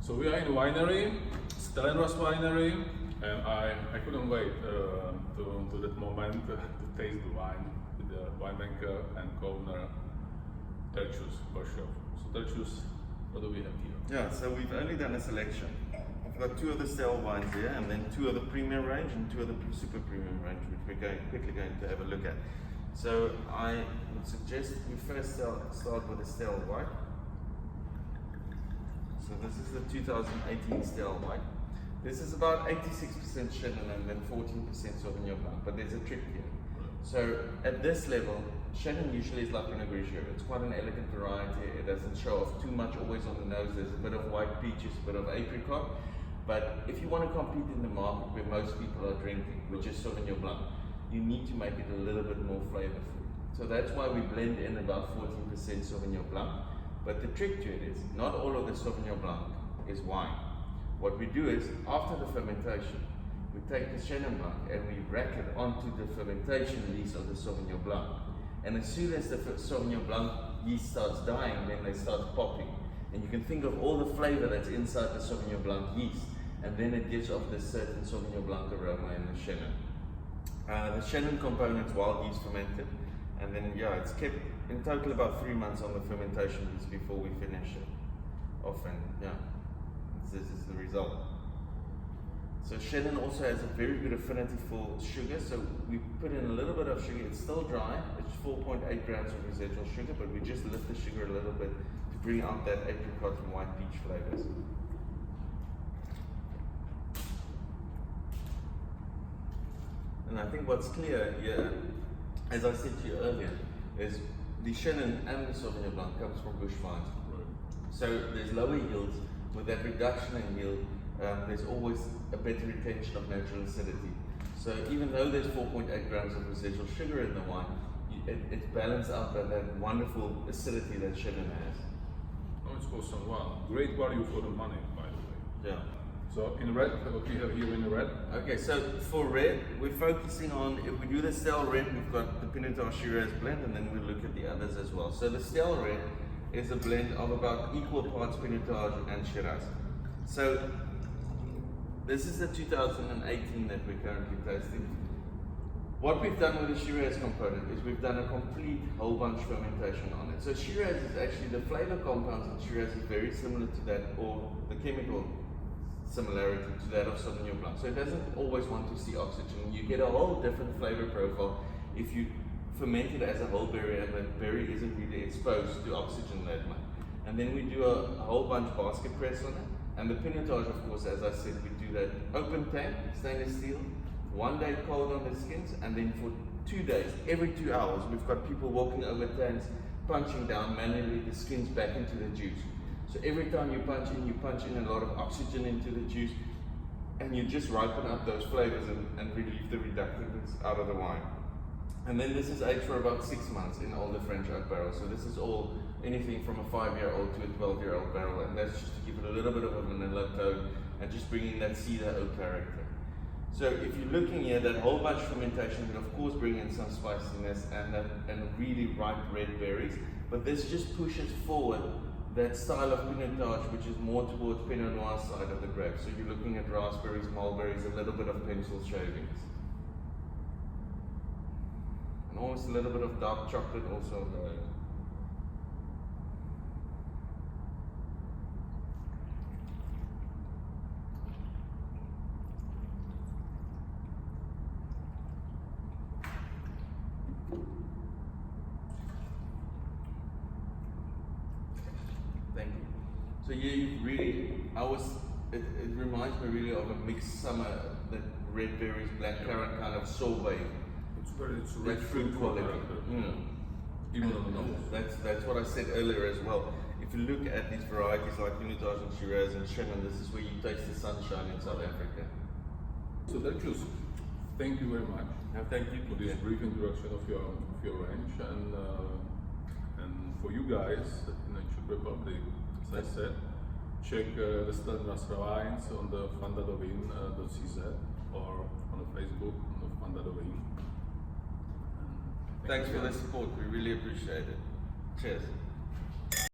So we are in a winery, Stellenrust winery, and I couldn't wait to that moment to taste the wine with the winemaker and co-owner Tertius Boshoff. So Tertius, what do we have here? Yeah, so we've only done a selection. We've got 2 of the STELL wines here, and then 2 of the premium range and 2 of the super premium range, which we're quickly going to have a look at. So I would suggest we first start with the STELL white. So this is the 2018 STELL white. This is about 86% Chenin and then 14% Sauvignon Blanc, but there's a trick here. So at this level, Chenin usually is like Pinot Grigio. It's quite an elegant variety. It doesn't show off too much always on the nose. There's a bit of white peaches, a bit of apricot. But if you want to compete in the market where most people are drinking, which is Sauvignon Blanc, you need to make it a little bit more flavorful. So that's why we blend in about 14% Sauvignon Blanc. But the trick to it is, not all of the Sauvignon Blanc is wine. What we do is, after the fermentation, we take the Chenin Blanc and we rack it onto the fermentation yeast of the Sauvignon Blanc. And as soon as the Sauvignon Blanc yeast starts dying, then they start popping. And you can think of all the flavor that's inside the Sauvignon Blanc yeast, and then it gives off this certain Sauvignon Blanc aroma in the Chenin. The Chenin component's wild yeast fermented, and then it's kept in total about 3 months on the fermentation yeast before we finish it off, and this is the result. So Chenin also has a very good affinity for sugar, so we put in a little bit of sugar. It's still dry, it's 4.8 grams of residual sugar, but we just lift the sugar a little bit to bring out that apricot and white peach flavors. And I think what's clear here, as I said to you earlier, is the Chenin and the Sauvignon Blanc comes from bush vines. So there's lower yields. With that reduction in yield, there's always a better retention of natural acidity. So even though there's 4.8 grams of residual sugar in the wine, it's balanced out by that wonderful acidity that Chenin has. Oh, it's awesome. Wow. Great value for the money, by the way. Yeah. So in red, what we have here in red? Okay, so for red, we're focusing on, if we do the STELL red, we've got the Pinotage Shiraz blend, and then we'll look at the others as well. So the STELL red is a blend of about equal parts Pinotage and Shiraz. So this is the 2018 that we're currently tasting. What we've done with the Shiraz component is we've done a complete whole bunch fermentation on it. So Shiraz is actually, the flavor compounds in Shiraz is very similar to that, or the chemical similarity to that of Sauvignon Blanc. So it doesn't always want to see oxygen. You get a whole different flavor profile if you ferment it as a whole berry and the berry isn't really exposed to oxygen that much. And then we do a whole bunch basket press on it. And the Pinotage, of course, as I said, we do that open tank, stainless steel, 1 day cold on the skins, and then for 2 days, every 2 hours, we've got people walking over tanks, punching down manually the skins back into the juice. So every time you punch in a lot of oxygen into the juice, and you just ripen up those flavors and relieve the reductants out of the wine. And then this is aged for about 6 months in older French oak barrels. So this is all anything from a 5-year-old to a 12-year-old barrel, and that's just to give it a little bit of a vanilla tone and just bring in that cedar oak character. So if you're looking here, that whole bunch fermentation will of course bring in some spiciness and really ripe red berries, but this just pushes forward that style of Pinotage, which is more towards Pinot Noir side of the grape. So you're looking at raspberries, mulberries, a little bit of pencil shavings. And almost a little bit of dark chocolate also. Thank you. So you really, it reminds me really of a mixed summer, that red berries, black currant kind of sorbet. It's that fruit quality. Even on the nose. That's what I said earlier as well. If you look at these varieties like Pinotage and Shiraz and Chenin, this is where you taste the sunshine in South Africa. So Tertius, thank you very much. Thank you for this brief introduction of your range, and for you guys in the Czech Republic, as I said, check the Stellenrust wines on the fandadovin.cz or on the Facebook on the Fandadovin. Thanks for the support, we really appreciate it. Cheers.